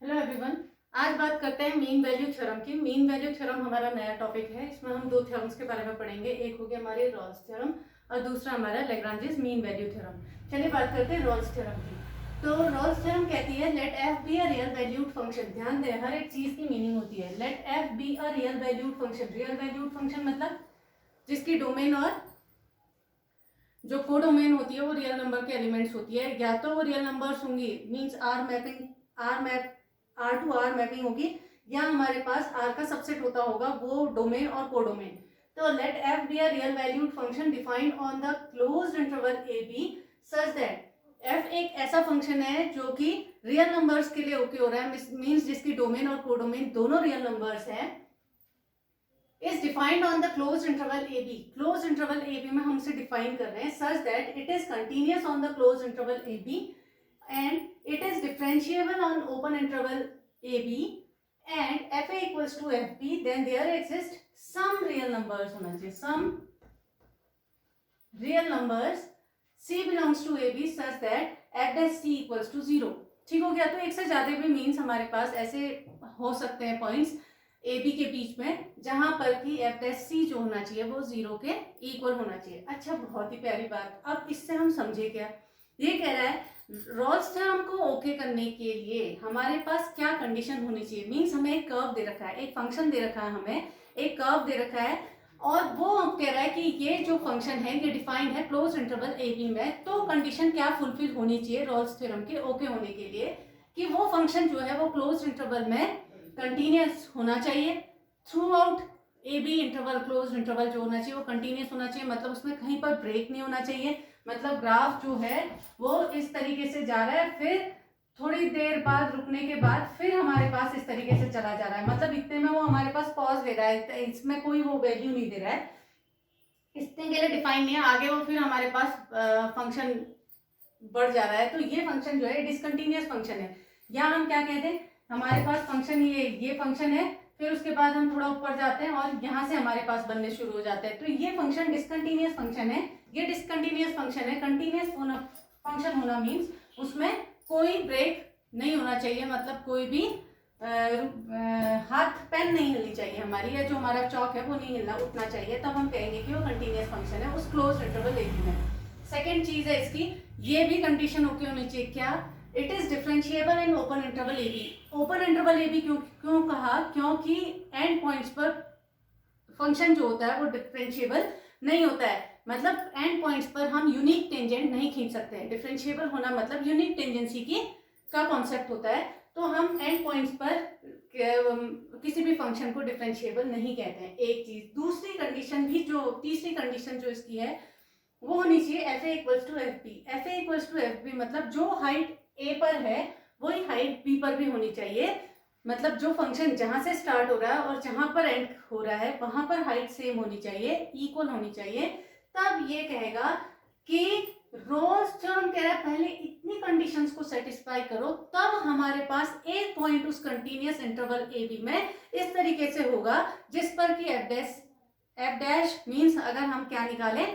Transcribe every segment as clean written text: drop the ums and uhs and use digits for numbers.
Hello everyone. आज बात करते हैं मीन वैल्यू थ्योरम की। मीन वैल्यू थ्योरम हमारा नया टॉपिक है। इसमें हम दो थ्योरम्स के बारे में पढ़ेंगे। एक हो गया हमारे रॉल्स थ्योरम और दूसरा हमारा लैग्रांजेस मीन वैल्यू थ्योरम। चलिए बात करते हैं रॉल्स थ्योरम की। तो रॉल्स थ्योरम कहती है let f be a real valued function. ध्यान दें, हर एक चीज की मीनिंग होती है। Let f be a real valued function. Real valued function मतलब जिसकी डोमेन और जो कोडोमेन होती है वो रियल नंबर के एलिमेंट्स होती है। या तो वो रियल नंबर्स होंगी, means R mapping, R map, R to R mapping होगी, या हमारे पास आर का सबसेट होता होगा, वो डोमेन और कोडोमेन। तो let f be a real valued function defined on the closed interval a b such that f एक ऐसा फंक्शन है जो कि रियल नंबर्स के लिए ओके हो रहा है, मींस जिसकी डोमेन और कोडोमेन दोनों रियल नंबर्स है, is defined on the closed interval AB. Closed interval AB में हम इसे डिफाइन कर रहे हैं such that it is continuous on the closed interval AB and it is differentiable on open interval AB and FA equals to FB. Then there exists some real numbers होना चाहिए, some real numbers C belongs to AB such that F dash C equals to 0. ठीक हो गया। तो एक से ज्यादा भी मीन्स हमारे पास ऐसे हो सकते हैं पॉइंट्स ए बी के बीच में जहां पर कि एफ डैश सी जो होना चाहिए वो 0 के इक्वल होना चाहिए। अच्छा, बहुत ही प्यारी बात। अब इससे हम समझे क्या, ये कह रहा है रॉल्स थ्योरम को ओके करने के लिए हमारे पास क्या कंडीशन होनी चाहिए। मीन्स हमें एक कर्व दे रखा है, एक फंक्शन दे रखा है, हमें एक कर्व दे रखा है और वो कह रहा है कि ये जो फंक्शन है ये डिफाइंड है क्लोज इंटरवल ए बी में। तो कंडीशन क्या फुलफिल होनी चाहिए रॉल्स थ्योरम के ओके होने के लिए कि वो फंक्शन जो है वो क्लोज इंटरवल में कंटिन्यूस होना चाहिए throughout a b interval. Close interval जो होना चाहिए वो कंटिन्यूस होना चाहिए, मतलब उसमें कहीं पर ब्रेक नहीं होना चाहिए। मतलब ग्राफ जो है वो इस तरीके से जा रहा है, फिर थोड़ी देर बाद रुकने के बाद फिर हमारे पास इस तरीके से चला जा रहा है, मतलब इतने में वो हमारे पास पॉज ले रहा है, इसमें कोई वो वैल्यू नहीं दे रहा है, इतने के लिए डिफाइन नहीं है। आगे वो फिर हमारे पास फंक्शन बढ़ जा रहा है। तो ये फंक्शन जो है डिसकंटिन्यूअस फंक्शन है। या हम क्या कहते हैं, हमारे पास फंक्शन ये फंक्शन है, फिर उसके बाद हम थोड़ा ऊपर जाते हैं और यहाँ से हमारे पास बनने शुरू हो जाते हैं। तो ये फंक्शन डिसकंटिन्यूअस फंक्शन है। ये डिसकंटिन्यूअस फंक्शन है। कंटिन्यूअस होना फंक्शन होना मीन्स उसमें कोई ब्रेक नहीं होना चाहिए, मतलब कोई भी हाथ पेन नहीं हिलनी चाहिए हमारी, या जो हमारा चौक है वो नहीं हिलना उठना चाहिए, तब हम कहेंगे कि वो कंटिन्यूअस फंक्शन है उस क्लोज इंटरवल ए बी में। सेकेंड चीज है इसकी, ये भी कंडीशन ओके होनी चाहिए, क्या, it is differentiable in open interval a b. Open interval a b क्यों कहा, क्योंकि एंड पॉइंट्स पर फंक्शन जो होता है वो डिफरेंशिएबल नहीं होता है, मतलब एंड पॉइंट्स पर हम यूनिक टेंजेंट नहीं खींच सकते हैं। डिफरेंशिएबल होना मतलब यूनिक टेंजेंसी की का कॉन्सेप्ट होता है। तो हम एंड पॉइंट्स पर किसी भी फंक्शन को डिफरेंशिएबल नहीं कहते हैं। एक चीज, दूसरी कंडीशन भी जो तीसरी कंडीशन जो इसकी है वो होनी चाहिए f a equals to f b. F a equals to f b मतलब जो हाइट ए पर है वही हाइट बी पर भी होनी चाहिए, मतलब जो फंक्शन जहां से स्टार्ट हो रहा है और जहां पर एंड हो रहा है वहां पर हाइट सेम होनी चाहिए, इक्वल होनी चाहिए। तब ये कहेगा कि रोल्स थ्योरम कह रहा है पहले इतनी कंडीशंस को सेटिस्फाई करो, तब हमारे पास एक पॉइंट उस कंटिन्यूअस इंटरवल ए बी में इस तरीके से होगा जिस पर कि एफ डैश मीन्स अगर हम क्या निकालें,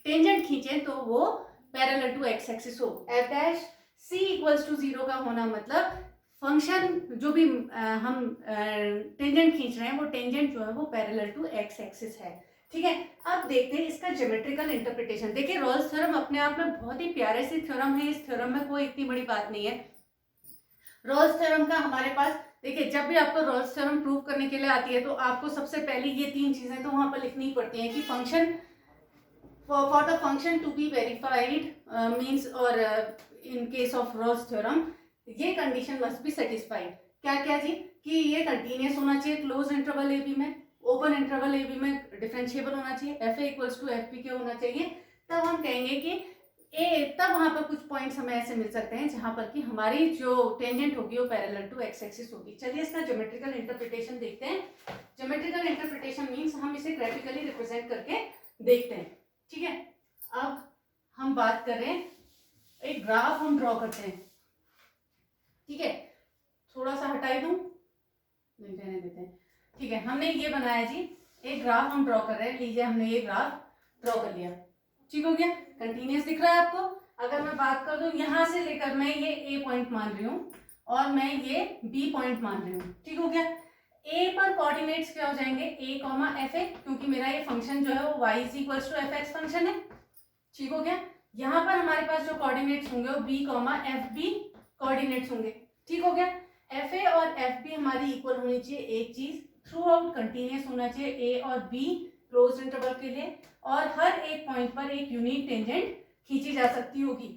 टेंजेंट खींचे तो वो पैरेलल टू एक्स एक्सिस हो। F dash c equals to 0 का होना मतलब फंक्शन जो भी हम टेंजेंट खींच रहे हैं वो टेंजेंट जो है वो पैरेलल टू एक्स एक्सिस है। ठीक है, अब देखते हैं इसका ज्योमेट्रिकल इंटरप्रिटेशन। देखिए रॉल्स थ्योरम अपने आप में बहुत ही प्यारे सी थ्योरम है, इस थ्योरम में कोई इतनी बड़ी बात नहीं है। रॉल्स थ्योरम का हमारे पास देखिए, जब भी आपको रॉल्स थ्योरम प्रूव करने के लिए आती है तो आपको सबसे पहले ये तीन चीजें तो वहां पर लिखनी पड़ती हैं कि function for the function to be verified means or in case of Rolle's theorem ये कंडीशन मस्ट बी सेटिस्फाइड। क्या क्या जी, कि ये कंटिन्यूअस होना चाहिए क्लोज इंटरवल ए बी में, ओपन इंटरवल ए बी में डिफरेंशिएबल होना चाहिए, f a equals to f p के होना चाहिए। तब हम कहेंगे कि तब वहां पर कुछ पॉइंट्स हमें ऐसे मिल सकते हैं जहां पर कि हमारी जो टेंजेंट होगी वो पैरेलल टू एक्स एक्सिस होगी। चलिए इसका ज्योमेट्रिकल इंटरप्रिटेशन देखते हैं। ज्योमेट्रिकल इंटरप्रिटेशन मीन्स हम इसे ग्राफिकली रिप्रेजेंट करके देखते हैं। ठीक है, अब हम बात करें, एक ग्राफ हम ड्रॉ करते हैं। ठीक है, थोड़ा सा हटाई दूं, नहीं रहने देते हैं। ठीक है, हमने ये बनाया जी, एक ग्राफ हम ड्रॉ कर रहे हैं। लीजिए हमने ये ग्राफ ड्रॉ कर लिया, ठीक हो गया, कंटिन्यूअस दिख रहा है आपको। अगर मैं बात कर दूं, यहां से लेकर मैं ये ए पॉइंट मान रही हूं और मैं ये बी पॉइंट मान रही हूँ, ठीक हो गया। ए पर कोऑर्डिनेट्स क्या हो जाएंगे, ए कॉमा एफ ए, क्योंकि मेरा ये फंक्शन जो है वो y is equal to f x function है, ठीक हो गया। यहाँ पर हमारे पास जो कोऑर्डिनेट्स होंगे वो b comma f b coordinates होंगे, ठीक हो गया। एफ ए और एफ बी हमारी इक्वल होनी चाहिए, एक चीज थ्रू आउट कंटिन्यूस होना चाहिए ए और बी क्लोज इंटरवल के लिए, और हर एक पॉइंट पर एक यूनिक टेंजेंट खींची जा सकती होगी।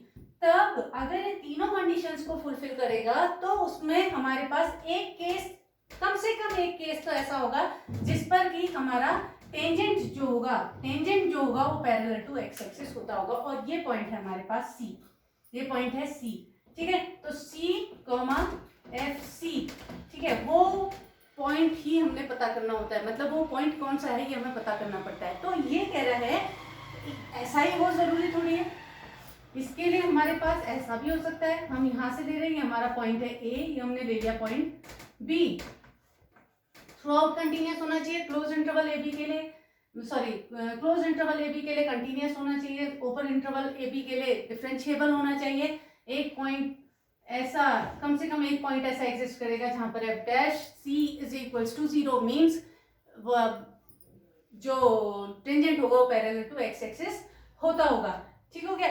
तब अगर ये तीनों कंडीशंस को फुलफिल करेगा तो उसमें हमारे पास एक केस, कम से कम एक केस तो ऐसा होगा जिस पर कि हमारा टेंजेंट जो होगा वो पैरेलल टू एक्स एक्सिस होता होगा, और ये पॉइंट है हमारे पास सी, ये पॉइंट है सी, ठीक है। तो सी कॉमा एफ सी, ठीक है, वो पॉइंट ही हमने पता करना होता है, मतलब वो पॉइंट कौन सा है ये हमें पता करना पड़ता है। तो ये कह रहा है ऐसा ही हो जरूरी थोड़ी है, इसके लिए हमारे पास ऐसा भी हो सकता है, हम यहाँ से ले रहे हैं, हमारा पॉइंट है ए, ये हमने ले लिया point b, throughout continuous होना चाहिए क्लोज इंटरवल ए बी के लिए, sorry close interval a b के लिए कंटिन्यूस होना चाहिए, ओपन इंटरवल ए बी के लिए डिफरेंशिएबल होना चाहिए। एक पॉइंट ऐसा, कम से कम एक पॉइंट ऐसा एग्जिस्ट करेगा जहां पर f dash c is equals to 0 means जो टेंजेंट होगा वो पैरेलल टू एक्स एक्सिस होता होगा, ठीक हो गया।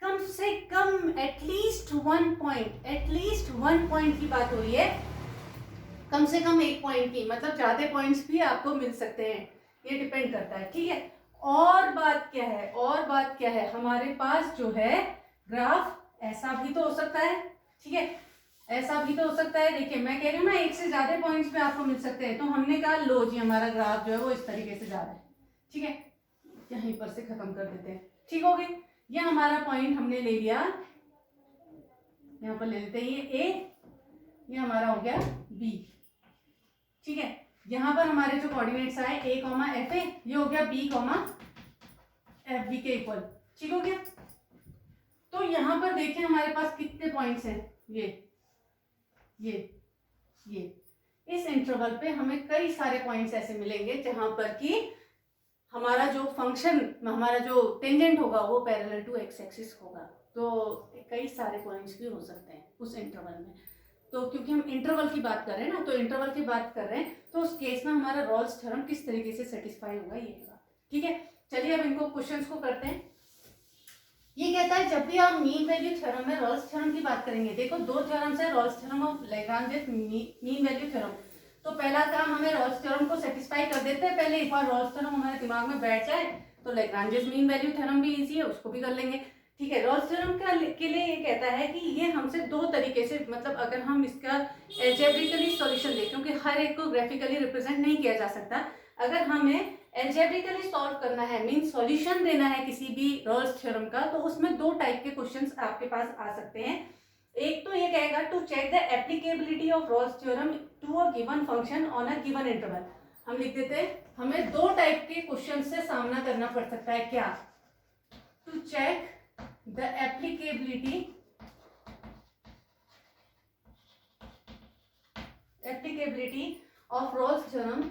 कम से कम एटलीस्ट वन पॉइंट की बात हो रही है, कम से कम एक पॉइंट की, मतलब ज्यादा पॉइंट्स भी आपको मिल सकते हैं, ये डिपेंड करता है, ठीक है। और बात क्या है, हमारे पास जो है ग्राफ ऐसा भी तो हो सकता है, ठीक है, ऐसा भी तो हो सकता है। देखिए मैं कह रही हूँ ना, एक से ज्यादा पॉइंट्स भी आपको मिल सकते हैं, तो हमने कहा लो जी हमारा ग्राफ जो है वो इस तरीके से जा रहा है, ठीक है, यहीं पर से खत्म कर देते हैं, ठीक हो गए। ये हमारा पॉइंट हमने ले लिया, यहाँ पर ले लेते हैं ये ए, ये हमारा हो गया बी, ठीक है। यहाँ पर हमारे जो कोऑर्डिनेट्स आए ए कॉमा एफ ए, ये हो गया बी कॉमा एफ बी के इक्वल, ठीक हो गया। तो यहाँ पर देखें हमारे पास कितने पॉइंट्स हैं, ये इस इंटरवल पे हमें कई सारे पॉइंट्स ऐसे मिलेंगे जहां पर कि हमारा जो फंक्शन, हमारा जो टेंजेंट होगा वो पैरेलल टू एक्स एक्सिस होगा। तो कई सारे पॉइंट्स भी हो सकते हैं उस इंटरवल में। तो क्योंकि हम इंटरवल की बात कर रहे हैं ना, तो इंटरवल की बात कर रहे हैं, तो उस केस में हमारा रॉल्स थ्योरम किस तरीके से सेटिस्फाई होगा ये बात, ठीक है। चलिए अब इनको क्वेश्चंस को करते हैं। ये कहता है जब भी आप मीन वैल्यू थ्योरम में रॉल्स थ्योरम की बात करेंगे, देखो दो थ्योरम्स है, रॉल्स थ्योरम और लैग्रांज मीन वैल्यू थ्योरम। तो पहला काम हमें रॉल्स थ्योरम को सेटिस्फाई कर देते हैं पहले, एक बार रॉल्स थ्योरम हमारे दिमाग में बैठ जाए तो लैग्रांज मीन वैल्यू थ्योरम भी इजी है, उसको भी कर लेंगे, ठीक है। रॉल्स थ्योरम के लिए ये कहता है कि ये हमसे दो तरीके से, मतलब अगर हम इसका एल्जेब्रिकली सॉल्यूशन दें, क्योंकि हर एक को ग्राफिकली रिप्रेजेंट नहीं किया जा सकता, अगर हमें एल्जेब्रिकली सॉल्व करना है, मीन सॉल्यूशन देना है किसी भी रॉल्स थ्योरम का, तो उसमें दो टाइप के क्वेश्चंस आपके पास आ सकते हैं। एक तो ये कहेगा to check the applicability of Rolle's theorem to a given function on a given interval. हम लिख देते हैं, हमें दो टाइप के क्वेश्चन से सामना करना पड़ सकता है, क्या, to check the applicability of Rolle's theorem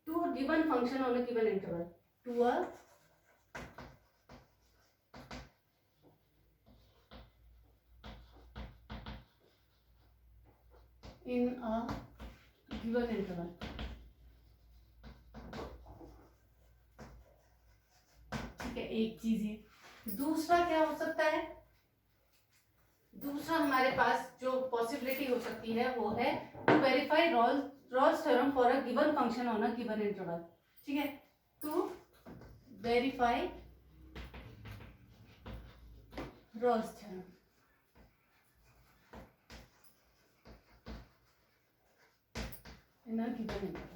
to a given function on a given interval, to a in a given interval, ठीक है, एक चीज ये। दूसरा क्या हो सकता है, दूसरा हमारे पास जो पॉसिबिलिटी हो सकती है वो है to verify Rolle's theorem for a given function on a given interval, ठीक है, to verify Rolle's theorem in a given interval,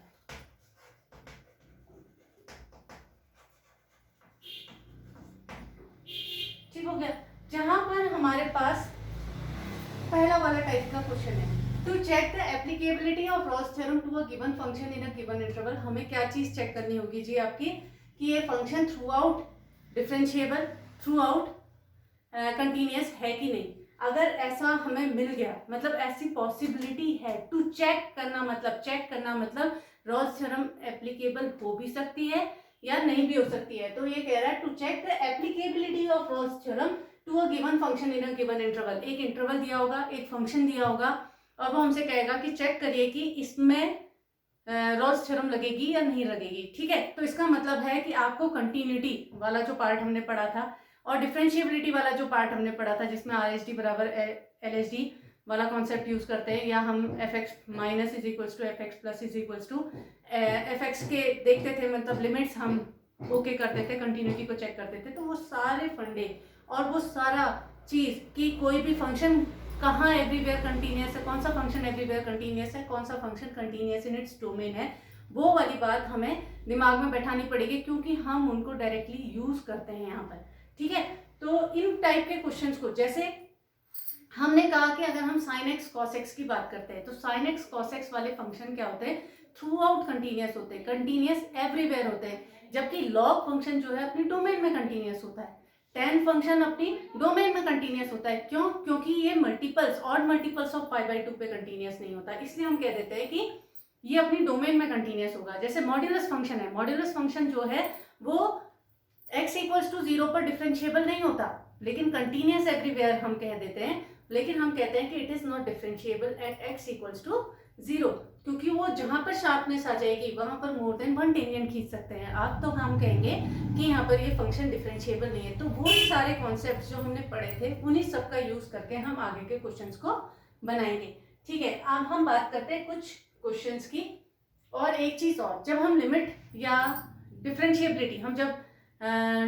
ठीक हो गया। जहां पर हमारे पास पहला वाला टाइप का क्वेश्चन है, to check the applicability of Rolle's theorem to a given function in a given interval, हमें क्या चीज चेक करनी होगी जी आपकी, कि ये function through out differentiable, through out continuous है कि नहीं। अगर ऐसा हमें मिल गया, मतलब ऐसी पॉसिबिलिटी है, टू चेक करना मतलब रॉल्स थ्योरम एप्लीकेबल हो भी सकती है या नहीं भी हो सकती है। तो ये कह रहा है to check the applicability of Rolle's theorem to a given function in a given interval. एक इंटरवल दिया होगा, एक फंक्शन दिया होगा, और वो हमसे कहेगा कि चेक करिए कि इसमें रॉल्स थ्योरम लगेगी या नहीं लगेगी। ठीक है, तो इसका मतलब है कि आपको कंटिन्यूटी वाला जो पार्ट हमने पढ़ा था और डिफरेंशिएबिलिटी वाला जो पार्ट हमने पढ़ा था, जिसमें आर एस डी बराबर एल एस डी वाला कॉन्सेप्ट यूज करते हैं, या हम f x minus is equals to f x plus is equals to f x के देखते थे, मतलब लिमिट्स हम ओके करते थे, कंटिन्यूटी को चेक करते थे। तो वो सारे फंडे और वो सारा चीज कि कोई भी फंक्शन कहाँ एवरीवेयर कंटिन्यूस है, कौन सा फंक्शन एवरीवेयर कंटिन्यूस है, कौन सा function continuous in its domain है, वो वाली बात हमें दिमाग में बैठानी पड़ेगी, क्योंकि हम उनको डायरेक्टली यूज करते हैं यहाँ पर। ठीक है, तो इन टाइप के क्वेश्चंस को, जैसे हमने कहा कि अगर हम sin x cos x की बात करते हैं, तो sin x cos x वाले फंक्शन क्या होते हैं, थ्रू आउट कंटिन्यूस होते हैं, कंटिन्यूस एवरीवेयर होते हैं, जबकि log फंक्शन जो है अपनी डोमेन में कंटिन्यूस होता है, tan फंक्शन अपनी डोमेन में कंटिन्यूस होता है। क्यों? क्योंकि ये मल्टीपल्स ऑड मल्टीपल्स ऑफ π/2 पे कंटिन्यूस नहीं होता, इसलिए हम कह देते हैं कि ये अपनी डोमेन में कंटिन्यूस होगा। जैसे मॉड्यूलस फंक्शन है, मॉड्यूलस फंक्शन जो है वो x इक्वल्स टू 0 पर डिफरेंशिएबल नहीं होता, लेकिन कंटिन्यूस एवरीवेयर हम कह देते हैं, लेकिन हम कहते हैं कि it is not differentiable at x equals to 0, क्योंकि वो जहां पर शार्पनेस आ जाएगी वहां पर मोर देन 1 टेंजेंट खींच सकते हैं आप, तो हम कहेंगे कि यहाँ पर ये फंक्शन डिफरेंशिएबल नहीं है। तो वो सारे कॉन्सेप्ट्स जो हमने पढ़े थे उन्हीं सब का यूज करके हम आगे के क्वेश्चंस को बनाएंगे। ठीक है, अब हम बात करते हैं कुछ क्वेश्चंस की। और एक चीज और, जब हम लिमिट या डिफरेंशिएबिलिटी, हम जब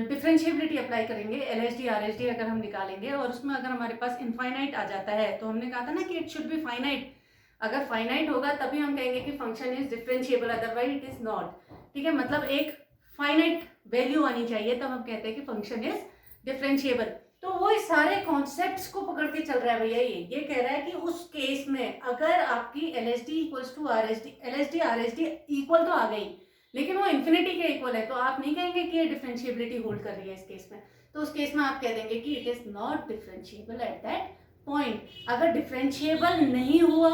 डिफरेंशिएबिलिटी अप्लाई करेंगे, एलएसडी आरएसडी अगर हम निकालेंगे और उसमें अगर हमारे पास इनफाइनाइट आ जाता है, तो हमने कहा था ना कि इट शुड बी फाइनाइट, अगर फाइनाइट होगा तभी हम कहेंगे कि function is differentiable, otherwise it is not. ठीक है, मतलब एक फाइनाइट वैल्यू आनी चाहिए तब हम कहते हैं कि फंक्शन इज डिफरेंशिएबल। तो वो इस सारे कॉन्सेप्ट्स को पकड़ के चल रहा है भैया। ये कह रहा है कि उस केस में अगर आपकी LSD equals to RSD, LSD RSD equal तो आ गई, लेकिन वो इन्फिनिटी के इक्वल है, तो आप नहीं कहेंगे कि ये डिफरेंशिएबिलिटी होल्ड कर रही है इस केस में। तो उस केस में आप कह देंगे कि it is not differentiable at that point. अगर डिफरेंशिएबल नहीं हुआ,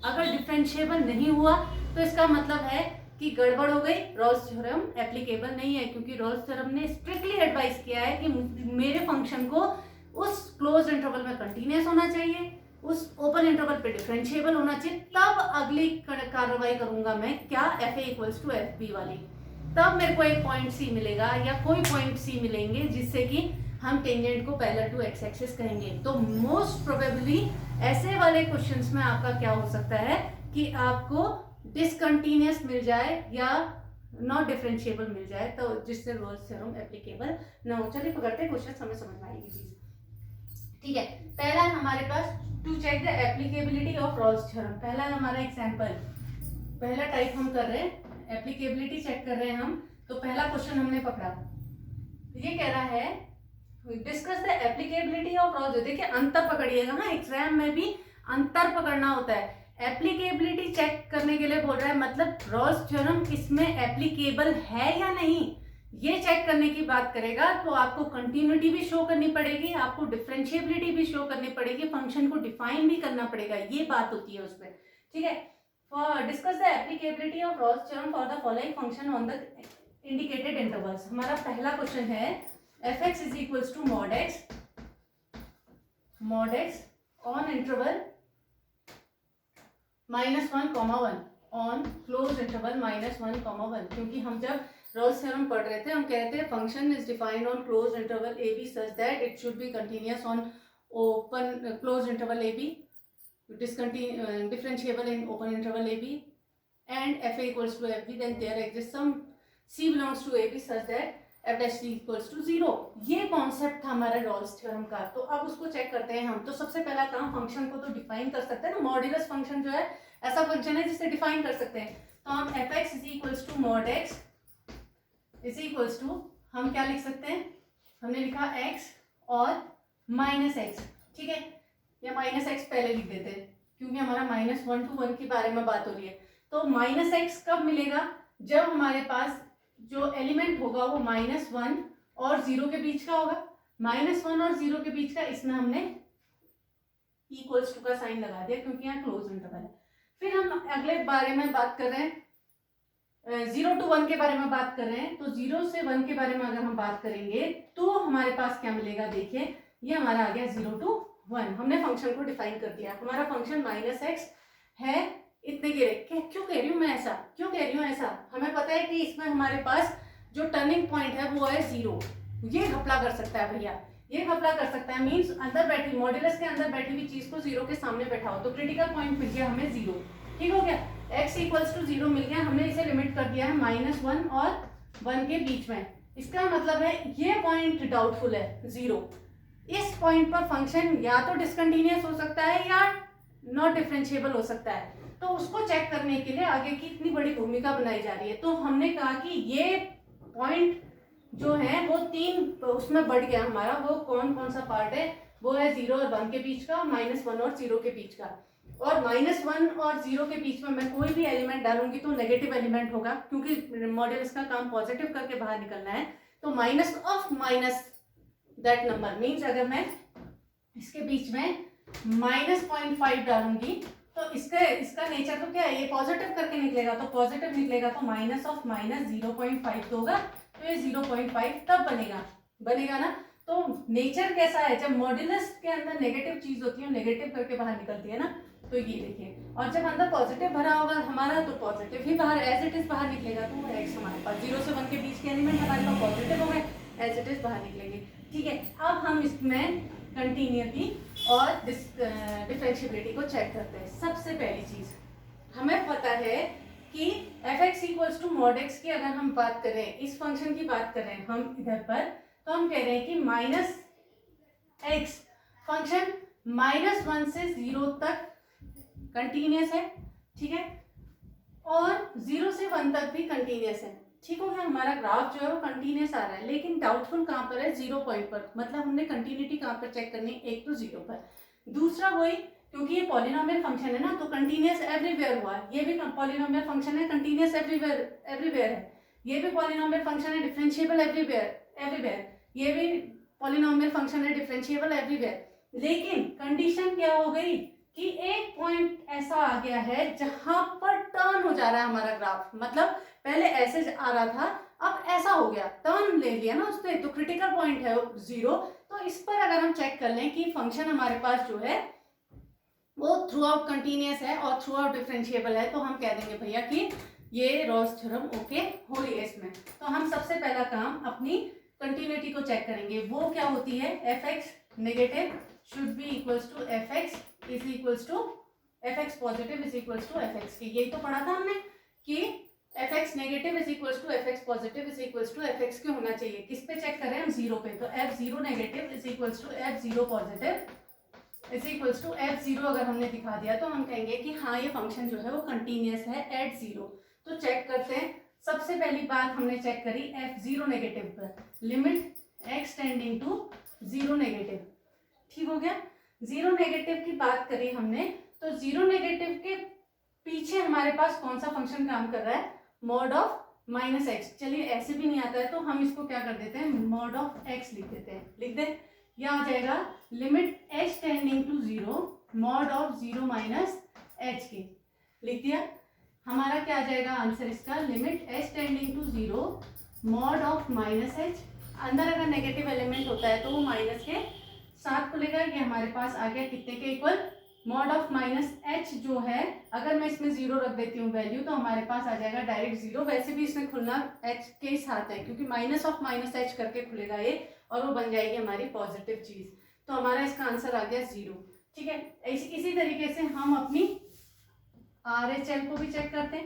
अगर डिफरेंशिएबल नहीं हुआ तो इसका मतलब है कि गड़बड़ हो गई, रॉल्स थ्योरम एप्लीकेबल नहीं है, क्योंकि रॉल्स थ्योरम ने स्ट्रिक्टली एडवाइस किया है कि मेरे फंक्शन को उस क्लोज इंटरवल में कंटिन्यूस होना चाहिए, उस ओपन इंटरवल पे डिफरेंशिएबल होना चाहिए, तब अगली कार्रवाई करूंगा मैं क्या, f a equals to f b वाली, तब मेरे को एक पॉइंट सी मिलेगा या कोई पॉइंट सी मिलेंगे जिससे कि हम टेंजेंट को पैरेलल टू एक्स एक्सिस कहेंगे। तो मोस्ट प्रोबेबली ऐसे वाले क्वेश्चंस में आपका क्या हो सकता है कि आपको डिसकंटिन्यूस मिल जाए या नॉट डिफरेंशिएबल मिल जाए, तो जिससे रॉल्स थ्योरम एप्लीकेबल ना हो। चलिए पकड़ते क्वेश्चन, हमें समझ में आएगी चीज। ठीक है, पहला हमारे पास to check the applicability of Rolle's theorem, पहला हमारा एग्जांपल, पहला टाइप हम कर रहे हैं, एप्लीकेबिलिटी चेक कर रहे हैं हम। तो पहला क्वेश्चन हमने पकड़ा, ये कह रहा है discuss the applicability of Rolle's. देखिए अंतर पकड़िएगा, हाँ एग्जाम में भी अंतर पकड़ना होता है। एप्लीकेबिलिटी चेक करने के लिए बोल रहा है, मतलब रॉल्स थ्योरम इसमें एप्लीकेबल है या नहीं, ये चेक करने की बात करेगा। तो आपको कंटिन्यूटी भी शो करनी पड़ेगी, आपको डिफरेंशिएबिलिटी भी शो करनी पड़ेगी, फंक्शन को डिफाइन भी करना पड़ेगा, ये बात होती है उसमें। ठीक है, for discuss the applicability of Rolle's theorem for the following function on the indicated intervals. हमारा पहला क्वेश्चन है f x is equals to mod x on interval -1, on close interval -1, क्योंकि हम जब रॉल्स थ्योरम पढ़ रहे थे हम कहते हैं function is defined on close interval a b such that it should be continuous on open close interval a b, differentiable in open interval AB, and f a equals to f b, then there exists some c belongs to a b such that f dash c equals to 0। ये concept था हमारा Rawls theorem का। तो अब उसको check करते हैं हम। तो सबसे पहला काम, फंक्शन को तो डिफाइन कर सकते हैं ना, मॉड्यूलस फंक्शन जो है ऐसा फंक्शन है जिसे डिफाइन कर सकते हैं। तो हम f x is equals to mod x is equals to, हम क्या लिख सकते हैं, हमने लिखा x और -x। ठीक है, या -x पहले लिख देते हैं क्योंकि हमारा -1 to 1 के बारे में बात हो रही है। तो -x कब मिलेगा, जब हमारे पास जो एलिमेंट होगा वो -1 और 0 के बीच का होगा। -1 और 0 के बीच का, इसमें हमने इक्वल्स टू का साइन लगा दिया क्योंकि यहाँ क्लोज इंटरवल है। फिर हम अगले बारे में बात कर रहे हैं 0 to 1 के बारे में बात कर रहे हैं, तो 0 से 1 के बारे में अगर हम बात करेंगे तो हमारे पास क्या मिलेगा, देखिए ये हमारा आ गया 0 to 1। हमने फंक्शन को डिफाइन कर दिया, हमारा फंक्शन -x है इतने के लिए। क्यों कह रही हूँ मैं ऐसा, क्यों कह रही हूँ ऐसा, हमें पता है कि इसमें हमारे पास जो टर्निंग पॉइंट है वो है 0। ये घपला कर सकता है भैया, ये घपला कर सकता है, मीन्स अंदर बैठी मॉड्यूलस के अंदर बैठी हुई चीज को 0 के सामने बैठाओ तो क्रिटिकल पॉइंट मिल गया हमें 0। ठीक हो गया, x इक्वल्स टू 0 मिल गया, हमने इसे लिमिट कर दिया है -1 और 1 के बीच में। इसका मतलब है ये पॉइंट डाउटफुल है 0। इस पॉइंट पर फंक्शन या तो डिसकंटिन्यूअस हो सकता है या नॉट डिफरेंशिएबल हो सकता है। तो उसको चेक करने के लिए आगे की इतनी बड़ी भूमिका बनाई जा रही है। तो हमने कहा कि ये पॉइंट जो है वो 3 उसमें बढ़ गया हमारा, वो कौन कौन सा पार्ट है, वो है 0 और 1 के बीच का, -1 और 0 के बीच का। और -1 और 0 के बीच में मैं कोई भी एलिमेंट डालूंगी तो नेगेटिव एलिमेंट होगा, क्योंकि मॉड्यूलस का काम पॉजिटिव करके बाहर निकलना है। तो minus of minus that number means अगर मैं इसके बीच में -0.5 डालूंगी तो इसका नेचर तो क्या है, ये पॉजिटिव करके निकलेगा, तो पॉजिटिव निकलेगा तो माइनस ऑफ माइनस 0.5 तो होगा, तो ये 0.5 तब बनेगा ना। तो नेचर कैसा है, जब मॉड्यूलस के अंदर नेगेटिव चीज होती है, नेगेटिव करके बाहर निकलती है ना, तो ये देखिए, और जब अंदर पॉजिटिव भरा होगा हमारा तो पॉजिटिव ही बाहर एज इट इज बाहर निकलेगा। तो वो एक्स हमारे पास 0 से 1 के बीच के एलिमेंट हमारे पास पॉजिटिव हो गए, एज इट इज बाहर निकलेंगे। ठीक है, अब हम इसमें कंटिन्यूटी और डिफरेंशिएबिलिटी को चेक करते हैं। सबसे पहली चीज हमें पता है कि f(x equals to mod x) की अगर हम बात करें, इस फंक्शन की बात करें हम इधर पर, तो हम कह रहे हैं कि -x फंक्शन -1 से 0 तक कंटिन्यूअस है। ठीक है, और 0 से 1 तक भी कंटिन्यूअस है। ठीक हो गया, हमारा ग्राफ जो है वो कंटिन्यूअस आ रहा है, लेकिन डाउटफुल कहाँ पर है, 0 पॉइंट पर। मतलब हमने कंटिन्यूटी कहाँ पर चेक करनी है, एक तो 0 पर, दूसरा वही क्योंकि ये पॉलिनोमियल फंक्शन है ना, तो कंटिन्यूअस एवरीवेयर हुआ। ये भी पॉलिनोमियल फंक्शन है, कंटिन्यूअस एवरीवेयर है। ये भी पॉलिनोमियल फंक्शन है, डिफरेंशिएबल एवरीवेयर। ये भी पॉलिनोमियल फंक्शन है, डिफरेंशिएबल एवरीवेयर। लेकिन कंडीशन क्या हो गई कि एक पॉइंट ऐसा आ गया है जहां पर टर्न हो जा रहा है हमारा ग्राफ। मतलब पहले ऐसे आ रहा था, अब ऐसा हो गया, टर्न ले लिया ना उसने, तो क्रिटिकल पॉइंट है 0। तो इस पर अगर हम चेक कर लें कि फंक्शन हमारे पास जो है वो थ्रू आउट कंटिन्यूअस है और थ्रू आउट डिफरेंशिएबल है, तो हम कह देंगे भैया कि ये रॉल्स थ्योरम ओके हो रही है इसमें। तो हम सबसे पहला काम अपनी कंटिन्यूटी को चेक करेंगे, वो क्या होती है, f(x) negative should be equals to f(x) is equals to f(x) positive is equals to f(x) की। यही तो पढ़ा था हमने कि f(x) negative is equals to f(x) positive is equals to f(x) के होना चाहिए। किस पे चेक कर रहे हैं हम, 0 पे, तो f(0) negative is equals to f(0) positive is equals to f(0) अगर हमने दिखा दिया तो हम कहेंगे कि हाँ ये फंक्शन जो है वो कंटिन्यूअस है एट 0। तो चेक करते हैं। सबसे पहली बात हमने चेक करी f(0) नेगेटिव पर, limit x tending to 0 negative. ठीक हो गया, 0 नेगेटिव की बात करी हमने, तो 0 नेगेटिव के पीछे हमारे पास कौन सा फंक्शन काम कर रहा है, मॉड ऑफ -x। चलिए ऐसे भी नहीं आता है तो हम इसको क्या कर देते हैं, मॉड ऑफ x लिख देते हैं, लिख दे, यह आ जाएगा limit h tending to 0 mod of 0 minus h के, लिख दिया। हमारा क्या आ जाएगा आंसर इसका, limit h tending to 0 mod of -h। अंदर अगर नेगेटिव एलिमेंट होता है तो वो माइनस के साथ खुलेगा। ये हमारे पास आ गया कितने के इक्वल, मॉड ऑफ -h जो है, अगर मैं इसमें 0 रख देती हूँ वैल्यू तो हमारे पास आ जाएगा डायरेक्ट 0। वैसे भी इसमें खुलना h के साथ है क्योंकि माइनस ऑफ -h करके खुलेगा ये, और वो बन जाएगी हमारी पॉजिटिव चीज। तो हमारा इसका आंसर आ गया 0। ठीक है, इसी तरीके से हम अपनी RHL को भी चेक करते हैं।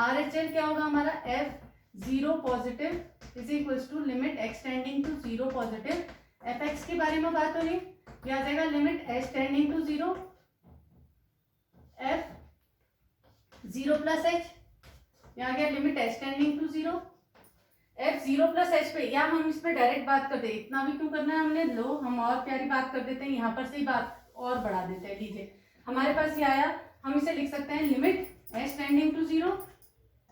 RHL क्या होगा हमारा, f(0) positive is equals to limit x tending to 0 positive. f(x) के बारे में बात हो रही है, क्या आ जाएगा, limit h tending to 0 f(0 plus h), यहाँ गया limit h tending to 0 f(0 plus h) पे, या हम इस पे डायरेक्ट बात करते हैं, इतना भी क्यों करना है हमने, लो हम और प्यारी बात कर देते हैं, यहाँ पर से ही बात और बढ़ा देते हैं। लीजिए हमारे पास ये आया, हम इसे लिख सकते हैं limit h tending to 0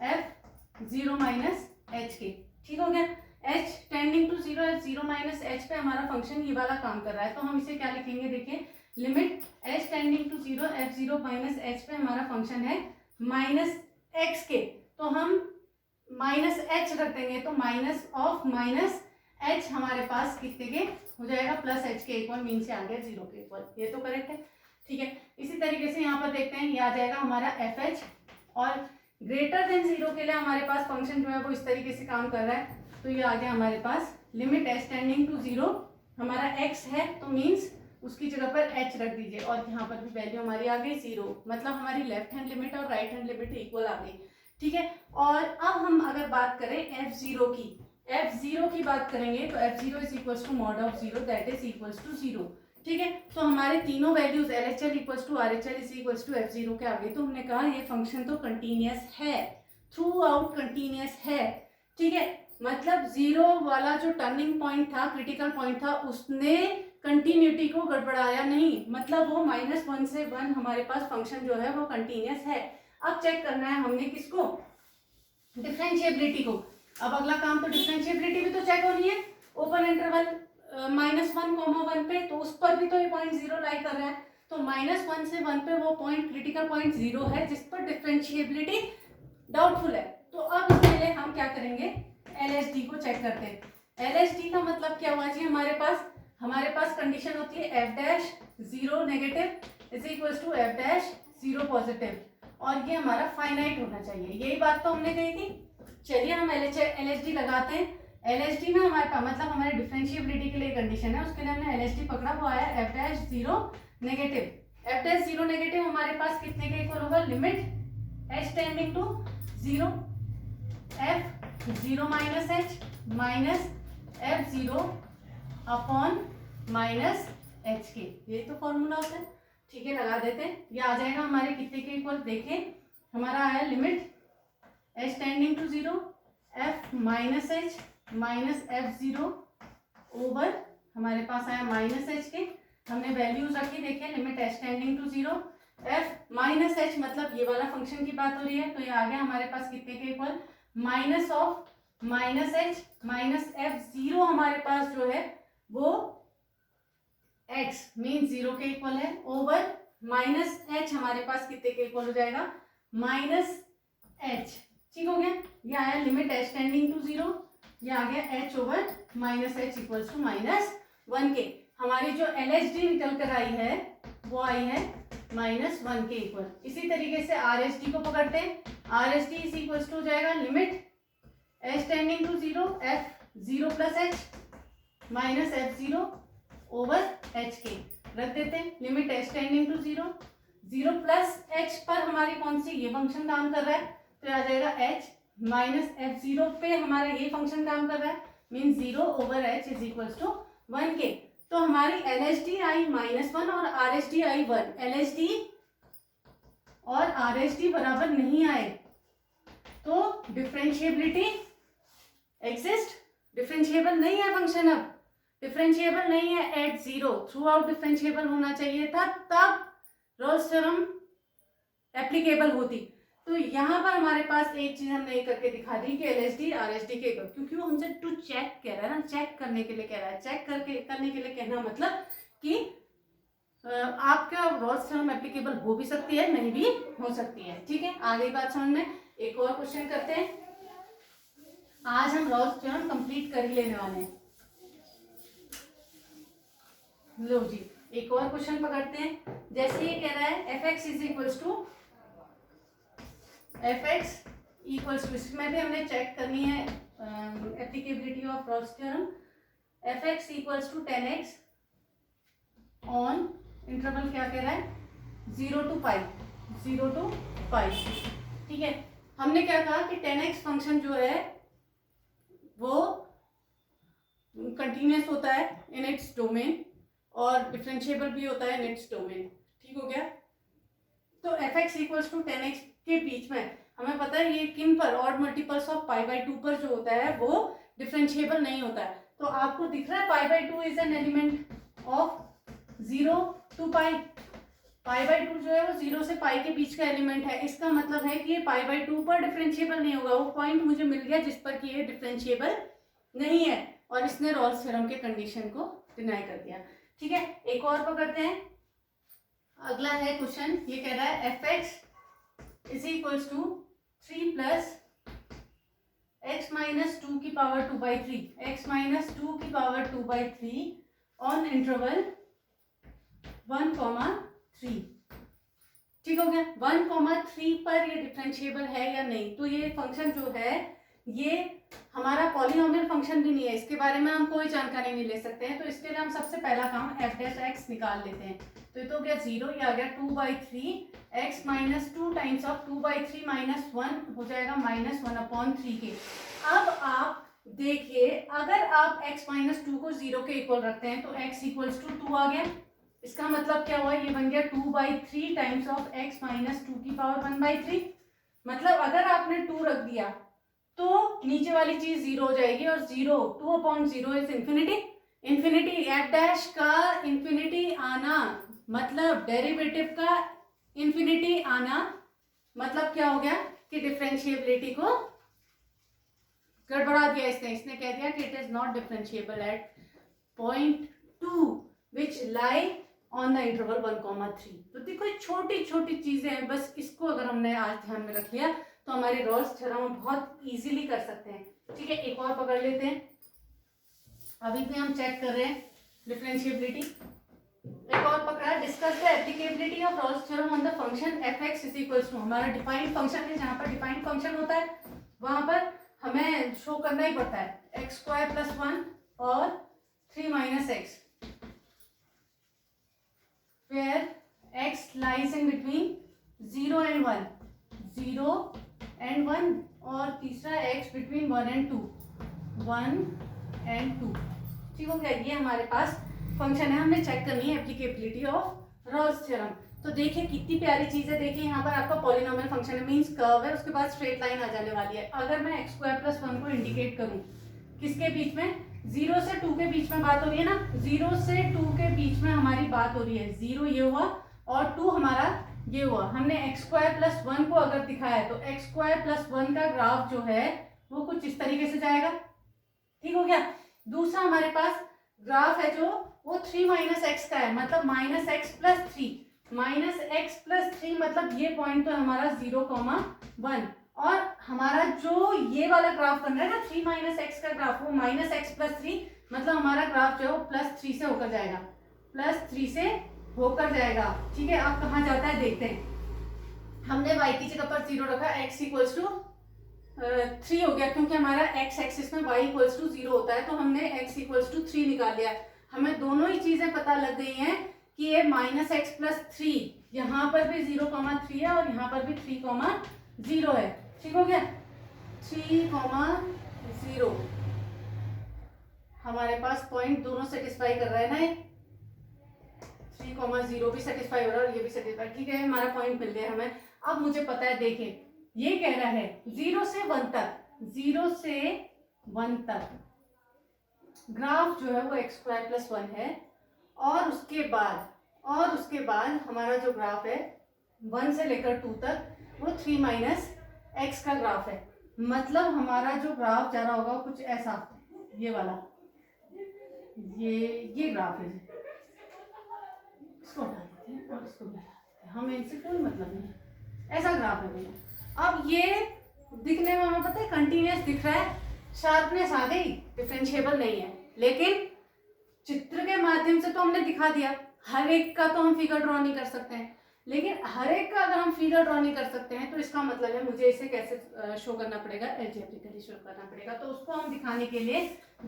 f(0 minus h) के। ठीक हो गया, h tending to 0 f(0 minus h) पे हमारा फंक्शन ये वाला काम कर रहा है, तो हम इसे क्या लिखेंगे, देखिए limit h tending to 0 f(0 minus h) पे हमारा फंक्शन है -x के। तो हम माइनस एच रख देंगे तो माइनस ऑफ माइनस एच हमारे पास कितने के हो जाएगा, प्लस एच के इक्वल, मीन से आ गया 0 के इक्वल। ये तो करेक्ट है, ठीक है। इसी तरीके से यहाँ पर देखते हैं, ये आ जाएगा हमारा एफ एच, और ग्रेटर देन 0 के लिए हमारे पास फंक्शन जो है वो इस तरीके से काम कर रहा है। तो ये आ गया हमारे पास लिमिट एच टेंडिंग टू 0, हमारा x है तो मीन्स उसकी जगह पर h रख दीजिए, और यहाँ पर भी वैल्यू हमारी आ गई 0, मतलब हमारी लेफ्ट हैंड लिमिट और राइट हैंड लिमिट इक्वल आ गई, ठीक है। और अब हम अगर बात करें f0 की बात करेंगे तो f0 is equal to mod of 0 that is equal to 0, ठीक है। तो हमारे तीनों values LHL equal to RHL is equal to f0 के आ गई। तो हमने कहा ये फंक्शन तो कंटिन्यूअस है, थ्रू आउट कंटिन्यूअस है, ठीक है। मतलब 0 वाला जो टर्निंग पॉइंट था, क्रिटिकल पॉइंट था, उसने कंटिन्यूटी को गड़बड़ाया नहीं, मतलब वो -1 से 1 हमारे पास फंक्शन जो है वो कंटिन्यूअस है। अब चेक करना है हमने किसको, डिफरेंशिएबिलिटी को। अब अगला काम तो डिफरेंशिएबिलिटी भी तो चेक होनी है, ओपन इंटरवल -1, 1 पे, तो उस पर भी तो ये पॉइंट 0 लाई कर रहा है। तो -1 से 1 पे वो पॉइंट क्रिटिकल पॉइंट 0 है जिस पर डिफरेंशिएबिलिटी डाउटफुल है। तो अब इसके लिए हम क्या करेंगे, LHD को चेक करते हैं। LHD का मतलब क्या हुआ जी, हमारे पास कंडीशन होती है f'0 negative is equal to f'0 positive, और ये हमारा फाइनाइट होना चाहिए, यही बात तो हमने कही थी। चलिए हम LHD लगाते हैं। LHD में हमारे पास मतलब हमारे डिफरेंशिएबिलिटी के लिए कंडीशन है, उसके लिए हमने LHD पकड़ा, वो आया f'0 नेगेटिव। f'0 नेगेटिव हमारे पास कितने के इक्वल होगा, limit h tending to 0 f0 minus h minus f0 upon minus h के, ये तो फॉर्मूला होता है, ठीक है। लगा देते हैं, ये आ जाएगा हमारे कितने के इक्वल, देखें हमारा आया limit h tending to 0 f minus h minus f0 over हमारे पास आया माइनस एच के, हमने वैल्यूज रखी, देखें limit h tending to 0 f minus h, मतलब ये वाला फंक्शन की बात हो रही है, तो ये आ गया हमारे पास कितने के equal, minus of minus h minus f0 हमारे पास जो है वो x मीन 0 के इक्वल है, ओवर माइनस h हमारे पास कितने के इक्वल हो जाएगा, माइनस h, ठीक हो गया। ये आया लिमिट h टेंडिंग टू 0, ये आ गया h over minus h equal to -1 के। हमारी जो LHD निकल कर आई है वो आई है -1 के इक्वल। इसी तरीके से RHD को पकड़ते हैं, RHD इज इक्वल टू हो जाएगा limit h tending to 0 f0 plus h minus f0 over h के, रख देते हैं limit h tending to 0 plus h पर हमारी कौन सी, ये फंक्शन काम कर रहा है, तो आ जाएगा h माइनस f0 पे हमारा ये फंक्शन काम कर रहा है, mean 0 over h is equal to 1 के। तो हमारी LHD आई -1 और RHD आई 1, LHD और RHD बराबर नहीं आए तो डिफरेंशिएबिलिटी एग्जिस्ट, डिफरेंशिएबल नहीं है फंक्शन, अब डिफरेंशिएबल नहीं है एट 0, थ्रू आउट डिफरेंशिएबल होना चाहिए था, तब रोल्स थ्योरम एप्लीकेबल होती। तो यहाँ पर हमारे पास एक चीज हमने करके दिखा दी कि LHD RHD के, क्योंकि वो हमसे टू चेक कह रहा है ना, चेक करने के लिए कह रहा है, चेक करने के लिए कहना मतलब कि आपका रोल्स थ्योरम एप्लीकेबल हो भी सकती है, नहीं भी हो सकती है, ठीक है। आगे बात समझ में, एक और क्वेश्चन करते हैं, आज हम रोल्स थ्योरम कंप्लीट कर ही लेने वाले हैं। लो जी, एक और क्वेश्चन पकड़ते हैं। जैसे ये कह रहा है fx इज इक्वल्स टू इसमें भी हमने चेक करनी है applicability of Rolle's theorem. fx equals to 10x on interval क्या कह रहा है, 0 to पाई, ठीक है। हमने क्या कहा कि 10x फंक्शन जो है वो कंटिन्यूअस होता है इन इट्स डोमेन और डिफरेंशिएबल भी होता है इन इट्स डोमेन, ठीक हो गया। तो fx इक्वल्स टू 10x के बीच में हमें पता है ये किन पर, ऑड मल्टीपल्स ऑफ π/2 पर जो होता है वो डिफरेंशिएबल नहीं होता है। तो आपको दिख रहा है π/2 is an element of 0 to pi, π/2 जो है वो 0 से पाई के बीच का एलिमेंट है, इसका मतलब है कि ये π/2 पर डिफरेंशिएबल नहीं होगा। वो पॉइंट मुझे मिल गया जिस पर कि ये डिफरेंशिएबल नहीं है, और इसने रोल्स थ्योरम के कंडीशन को डिनाई कर दिया, ठीक है। एक और पकड़ते हैं, अगला है क्वेश्चन, ये कह रहा है fx is equals to 3 plus x minus 2 की पावर 2/3, x माइनस 2 की पावर 2/3 ऑन इंटरवल 1,3। ठीक हो गया। 1,3 पर ये डिफरेंशिएबल है या नहीं, तो ये फंक्शन जो है ये हमारा पॉलिनोमियल फंक्शन भी नहीं है, इसके बारे में हम कोई जानकारी नहीं ले सकते हैं। तो इसके लिए हम सबसे पहला काम एफ डैश एक्स निकाल लेते हैं। तो ये तो हो गया 0, ये आ गया 2/3 x minus 2 times of 2/3 minus 1 हो जाएगा -1/3 के। अब आप देखिए, अगर आप x माइनस 2 को 0 के इक्वल रखते हैं तो x इक्वल्स टू 2 आ गया। इसका मतलब क्या हुआ, ये बन गया 2/3 टाइम्स ऑफ x माइनस 2 की पावर 1/3। मतलब अगर आपने 2 रख दिया तो नीचे वाली चीज 0 हो जाएगी, और 0 2/0 is infinity. Infinity F dash का इंफिनिटी आना मतलब डेरिवेटिव का इंफिनिटी आना मतलब क्या हो गया कि डिफरेंशिएबिलिटी को गड़बड़ा दिया इसने कह दिया कि it is not differentiable eight point 2 which lie on the interval 1,3। तो देखो छोटी छोटी चीजें हैं, बस इसको अगर हमने आज ध्यान में रख लिया तो हमारे रॉल्स थ्योरम हम बहुत इजीली कर सकते हैं। ठीक है, एक और पकड़ लेते हैं। अभी भी हम चेक कर रहे हैं डिफरेंशिएबिलिटी। एक और पकड़ा, discuss the applicability of Rolle's theorem on the function f x is equals to, हमारा डिफाइंड फंक्शन है, जहां पर डिफाइंड फंक्शन होता है वहां पर हमें शो करना ही पड़ता है x² + 1 और 3 - x, where x lies in between 0 and 1, 0 and 1, और तीसरा x between 1 and 2, 1 and 2। ठीक हो गया, ये हमारे पास फंक्शन है, हमने चेक करनी है एप्लीकेबिलिटी ऑफ रॉल्स थ्योरम। तो देखिए कितनी प्यारी चीज है, देखिए यहाँ पर आपका पॉलिनोमियल फंक्शन है, मींस कर्व है, उसके बाद स्ट्रेट लाइन आ जाने वाली है। अगर मैं x² + 1 को इंडिकेट करूं किसके बीच में, 0 से 2 के बीच में बात हो रही है ना, 0 से 2 के बीच में हमारी बात हो रही है। 0 ये हुआ और 2 हमारा ये हुआ। हमने x² + 1 को अगर दिखाया है तो x² + 1 का ग्राफ जो है वो कुछ इस तरीके से जाएगा। ठीक हो गया। दूसरा हमारे पास ग्राफ है जो वो 3 - x का है, मतलब -x + 3, -x + 3 मतलब ये पॉइंट तो हमारा 0,1, और हमारा जो ये वाला ग्राफ बन रहा है ना 3 - x का ग्राफ, वो -x + 3 मतलब हमारा ग्राफ जो है वो +3 से होकर जाएगा, +3 से होकर जाएगा। ठीक है, अब कहाँ जाता है देखते हैं। हमने y की जगह पर 0 रखा, x = 3 हो गया, क्योंकि हमारा x एक्सिस में y = 0 होता है, तो हमने x = 3 निकाल लिया। हमें दोनों ही चीजें पता लग गई हैं कि ये -x + 3 यहाँ पर भी 0,3 है और यहाँ पर भी 3,0 है। ठीक हो गया, 3,0 हमारे पास पॉइंट दोनों सेटिस्फाई कर रहा है ना, ये 3,0 भी सेटिस्फाई हो रहा है और ये भी सेटिस्फाई। ठीक है, हमारा पॉइंट मिल गया हमें। अब मुझे पता है, देखिए ये कह रहा है 0 से 1 तक, 0 से 1 तक ग्राफ जो है वो x² + 1 है, और उसके बाद हमारा जो ग्राफ है 1 से लेकर 2 तक वो 3 - x का ग्राफ है। मतलब हमारा जो ग्राफ जा रहा होगा कुछ ऐसा, ये वाला, ये ग्राफ है। इसको हटा देते हैं और इसको भी हटा देते हैं, हमें इनसे कोई मतलब नहीं, ऐसा ग्राफ है भैया। अब ये दिखने में हमें पता है कंटिन्यूअस दिख रहा है, शार्पनेस आ गई, डिफरेंशिएबल नहीं है, लेकिन चित्र के माध्यम से तो हमने दिखा दिया। हर एक का तो हम फिगर ड्रॉ नहीं कर सकते हैं, लेकिन हर एक का अगर हम फिगर ड्रॉ नहीं कर सकते हैं तो इसका मतलब है मुझे इसे कैसे शो करना पड़ेगा, अलजेब्रिकली शो करना पड़ेगा। तो उसको हम दिखाने के लिए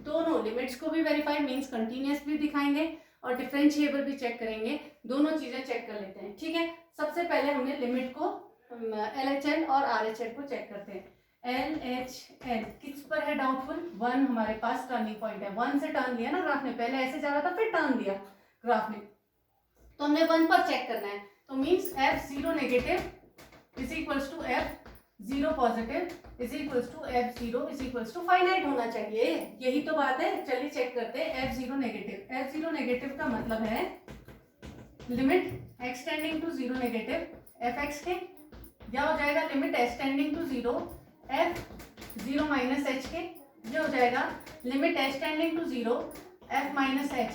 दोनों लिमिट्स को भी वेरीफाई मींस कंटिन्यूअस भी दिखाएंगे और डिफरेंशिएबल भी चेक करेंगे, दोनों चीजें चेक कर लेते हैं। ठीक है, सबसे पहले हमने लिमिट को LHL और RHL को चेक करते हैं। LHL किस पर है डाउटफुल, 1 हमारे पास टर्निंग पॉइंट है, 1 से टर्न लिया ना ग्राफ ने, पहले ऐसे जा रहा था फिर टर्न दिया ग्राफ ने, तो हमने 1 पर चेक करना है। तो means F0 negative is equals to F0 positive is equals to F0 is equals to finite होना चाहिए, यही तो बात है। चलिए चेक करते हैं F0 नेगेटिव। F0 नेगेटिव का मतलब है limit x tending to 0 negative fx के, या हो जाएगा limit s tending to 0 f0 - h के, ये हो जाएगा limit h tending to 0 f - h।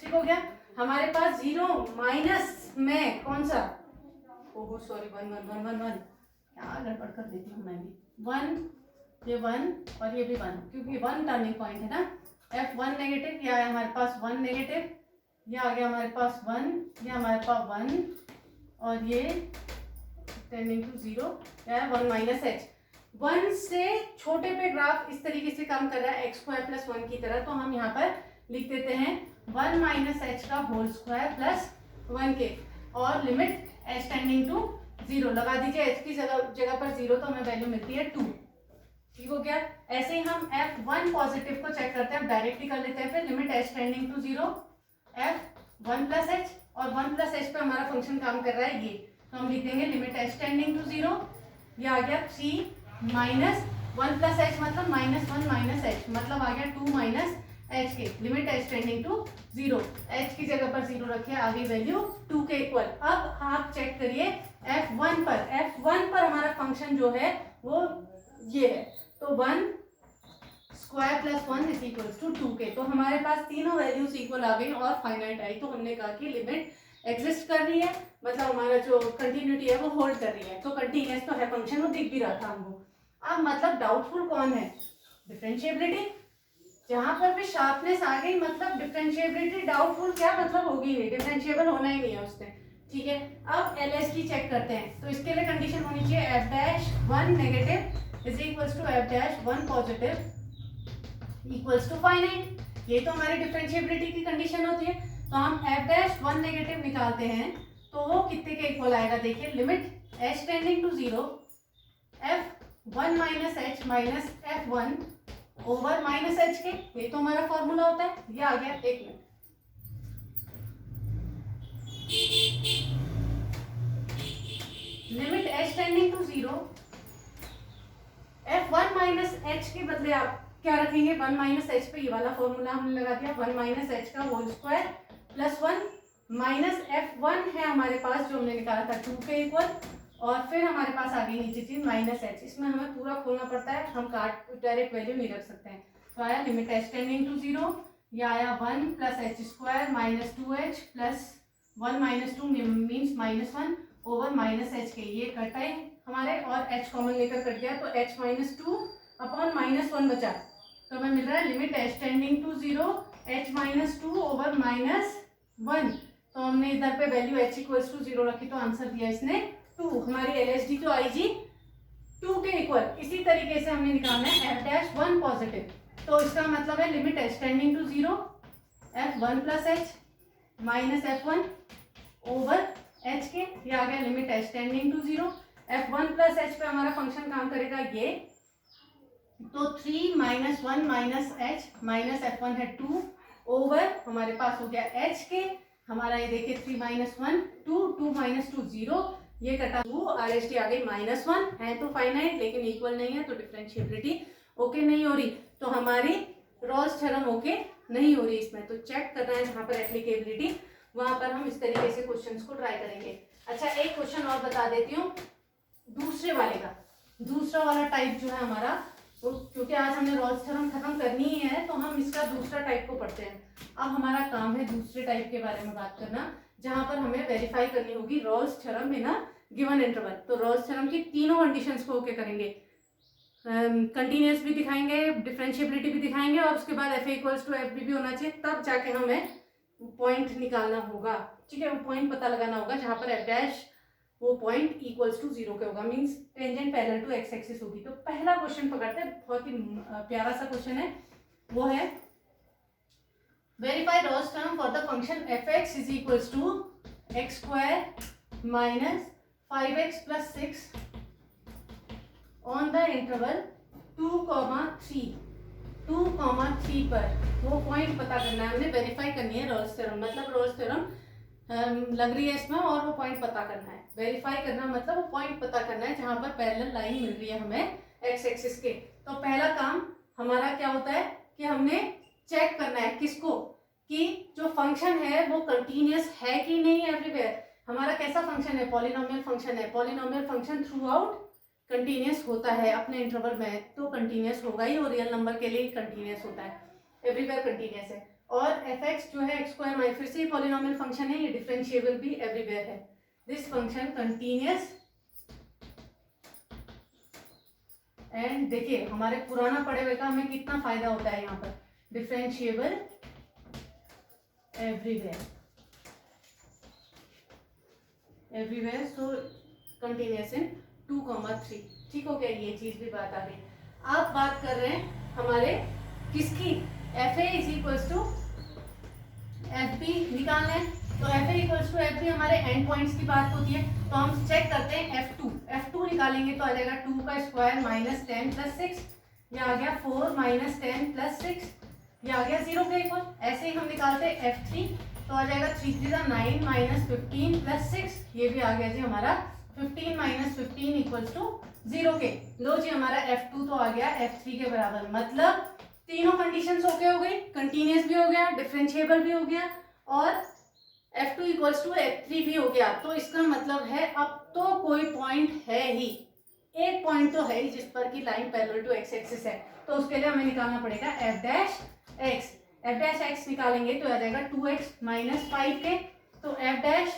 ठीक हो गया। हमारे पास 0 माइनस में कौन सा, ओहो सॉरी 1 1 1 1 1, क्या गड़बड़ कर देती हूँ मैं भी, 1 ये 1 और ये भी 1, क्योंकि 1 टर्निंग पॉइंट है ना। F1 नेगेटिव, ये आया हमारे पास 1 नेगेटिव, ये आ गया हमारे पास 1, ये हमारे पास 1 और ये टेंडिंग टू 0 है 1 माइनस एच। 1 से छोटे पे ग्राफ इस तरीके से काम कर रहा है x² + 1 की तरह, तो हम यहाँ पर लिख देते हैं 1 माइनस एच का होल स्क्वायर प्लस 1 के, और लिमिट h टेंडिंग टू 0 लगा दीजिए। h की जगह पर 0 तो हमें वैल्यू मिलती है 2। ठीक हो गया। ऐसे ही हम F1 पॉजिटिव को चेक करते हैं, डायरेक्टली कर लेते हैं। फिर limit h tending to 0 F1 + h, और 1 + h पे हमारा फंक्शन काम कर रहा है ये, तो हम लिख देंगे लिमिट h टेंडिंग टू 0, ये आ गया 3 माइनस 1 + h मतलब -1 माइनस h, मतलब आ गया 2 माइनस h के, limit h tending to 0, h की जगह पर 0 रखिए, आ गई वैल्यू 2 के इक्वल। अब आप चेक करिए F1 पर हमारा फंक्शन जो है वो ये है, तो 1 square plus 1 is equal to 2 के। तो हमारे पास तीनों वैल्यूज इक्वल आ गई और फाइनाइट आई, तो हमने कहा कि लिमिट एग्जिस्ट कर रही है, मतलब हमारा जो कंटिन्यूटी है वो होल्ड कर रही है, तो कंटिन्यूअस तो है फंक्शन, वो दिख भी रहा था हमको। अब मतलब डाउटफुल कौन है? डिफरेंशिएबिलिटी। जहां पर भी शार्पनेस आ गई मतलब डिफरेंशिएबिलिटी डाउटफुल, क्या मतलब होगी नहीं, डिफरेंशिएबल होना ही नहीं है उससे। ठीक है, अब LSD चेक करते हैं, तो इसके लिए कंडीशन होनी चाहिए F'1 negative is equals to F'1 positive equals to finite. ये तो हमारी डिफरेंशिएबिलिटी की कंडीशन होती है। तो हम F'1 नेगेटिव निकालते हैं, तो वो कितने के इक्वल आएगा? देखिए limit h tending to 0 F1 minus h minus F1 over minus h के, ये तो हमारा फॉर्मूला होता है। ये आ गया, एक minute, limit h tending to 0 F1 minus h के बदले आप क्या रखेंगे? 1 माइनस h पे ये वाला फॉर्मूला हमने लगा दिया, 1 माइनस h का whole square plus 1 minus F1 है हमारे पास जो हमने निकाला था 2 के इक्वल, और फिर हमारे पास आ गई नीचे चीज माइनस h। इसमें हमें पूरा खोलना पड़ता है, हम काट डायरेक्ट वैल्यू नहीं रख सकते हैं। तो आया लिमिट h टेंडिंग टू 0, ये आया 1 plus h square minus 2h plus 1 minus 2 means minus 1 over minus h के, ये कटाए हमारे और h कॉमन लेकर कट गया, तो h माइनस 2 अपॉन माइनस 1 बचा, तो हमें मिल रहा है limit h tending to 0 h minus 2 over minus 1। तो हमने इधर पे वैल्यू h इक्वल्स टू 0 रखी, तो आंसर दिया इसने 2। हमारी LSD तो आई जी 2 के इक्वल। इसी तरीके से हमने निकालना है F'1 पॉजिटिव, तो इसका मतलब है limit h tending to 0 F1 plus h minus F1 over h के, ये आ गया limit h tending to 0 F1 plus h पे हमारा फंक्शन काम करेगा ये, तो 3 minus 1 minus h minus F1 है 2 ओवर हमारे पास हो गया h के, हमारा ये देखिए 3 माइनस 1 2 माइनस 2 0, ये कटा 2, RST आ गई -1 है, तो फाइनाइट लेकिन इक्वल नहीं है, तो डिफरेंशिएबिलिटी ओके नहीं हो रही, तो हमारी रॉल्स थ्योरम ओके नहीं हो रही इसमें। तो चेक करना है जहाँ पर एप्लीकेबिलिटी, वहां पर हम इस तरीके से क्वेश्चंस को ट्राई करेंगे। अच्छा, एक क्वेश्चन और बता देती हूँ दूसरे वाले का। दूसरा वाला टाइप जो है हमारा, तो क्योंकि आज हमने रॉल्स थ्योरम खत्म करनी ही है, तो हम इसका दूसरा टाइप को पढ़ते हैं। अब हमारा काम है दूसरे टाइप के बारे में बात करना, जहां पर हमें वेरीफाई करनी होगी Rolle's theorem in a given interval. तो रॉल्स थ्योरम की तीनों कंडीशंस को ओके करेंगे, कंटिन्यूअस भी दिखाएंगे, डिफरेंशिएबिलिटी भी दिखाएंगे, और उसके बाद FA इक्वल्स टू FB भी होना चाहिए, तब जाके हमें पॉइंट निकालना होगा। ठीक है, वो पॉइंट पता लगाना होगा जहां पर F' वो पॉइंट इक्वल्स टू 0 के होगा, means tangent parallel to x axis होगी। तो पहला क्वेश्चन पकड़ते हैं, बहुत ही प्यारा सा क्वेश्चन है, वो है verify Rolle's theorem for the function f(x) is equals to x² minus 5x plus 6 on the interval 2,3 पर वो पॉइंट पता करना है, हमने वेरीफाई करनी है रॉल्स थ्योरम, मतलब रॉल्स थ्योरम लग रही है इसमें और वो पॉइंट पता करना है। वेरीफाई करना मतलब वो पॉइंट पता करना है जहां पर पैरेलल लाइन मिल रही है हमें x एक्सिस के। तो पहला काम हमारा क्या होता है कि हमने चेक करना है किसको, कि जो फंक्शन है वो कंटिन्यूअस है कि नहीं एवरीवेयर। हमारा कैसा फंक्शन है? पॉलिनोमियल फंक्शन है। Polynomial function through out continuous होता है अपने इंटरवल में, तो कंटिन्यूअस होगा ही, और रियल नंबर के लिए कंटिन्यूअस होता है, एवरीवेयर कंटिन्यूअस है। और f(x) जो है x² माइनस, फिर से पॉलिनोमियल फंक्शन है, ये डिफरेंशिएबल भी एवरीवेयर है। दिस फंक्शन कंटिन्यूअस एंड देखिए हमारे पुराना पढ़े हुए का हमें कितना फायदा होता है यहाँ पर, डिफरेंशिएबल एवरीवेयर सो कंटिन्यूअस इन 2,3। ठीक हो गया, ये चीज भी बात आ गई। आप बात कर रहे हैं हमारे किसकी, f a is equals to f b निकालना है। तो f a equals to f b हमारे एंड पॉइंट्स की बात होती है। तो हम चेक करते हैं F2 निकालेंगे तो आ जाएगा 2 का स्क्वायर माइनस 10 प्लस 6, ये आ गया 4 माइनस 10 प्लस 6, ये आ गया 0 के इक्वल। ऐसे ही हम निकालते हैं F3 तो आ जाएगा 3 3 9 माइनस 15 प्लस 6, ये भी आ गया जी हमारा 15 माइनस 15 इक्वल्स टू 0 के। लो जी हमारा F2 तो आ गया F3 के बराबर, मतलब तीनों कंडीशंस ओके हो गई, कंटीन्यूअस भी हो गया, डिफरेंशिएबल भी हो गया और F2 इक्वल्स टू F3 भी हो गया। तो इसका मतलब है अब तो कोई पॉइंट है ही, एक पॉइंट तो है ही जिस पर की line parallel to x axis है। तो उसके लिए हमें निकालना पड़ेगा f डैश x निकालेंगे तो आ जाएगा 2x माइनस 5 के। तो f डैश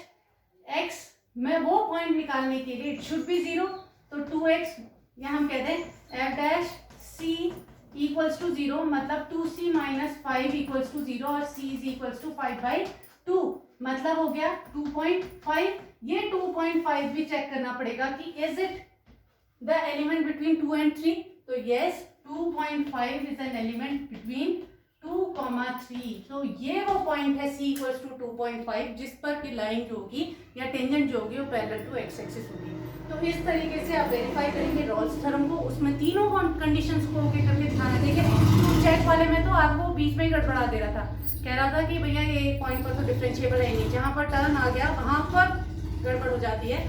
x में वो पॉइंट निकालने के लिए इट शुड बी 0, तो 2x या हम कहते हैं f dash c equals to 0, मतलब 2c माइनस 5 इक्वल्स टू 0 और c इज इक्वल्स टू 5/2, मतलब हो गया 2.5। ये 2.5 भी चेक करना पड़ेगा कि is it the element between 2 and 3। तो yes 2.5 is an element between 2,3। तो ये वो पॉइंट है c इक्वल्स टू 2.5 जिस पर की लाइन जो होगी या टेंजेंट जो होगी वो पैरेलल टू एक्स एक्सिस होगी। तो इस तरीके से आप वेरीफाई करेंगे रॉल्स थ्योरम को, उसमें तीनों कंडीशंस को ओके करके दिखाना। देखिए चेक वाले में तो आपको बीच में ही गड़बड़ा दे रहा था, कह रहा था कि भैया ये पॉइंट पर तो डिफरेंशिएबल है नहीं, जहाँ पर टर्न आ गया वहां पर गड़बड़ हो जाती है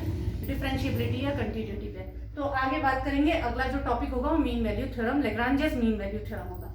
डिफरेंशिएबिलिटी या कंटिन्यूटी पे। तो आगे बात करेंगे, अगला जो टॉपिक होगा वो mean value theorem, Lagrange's mean value theorem होगा।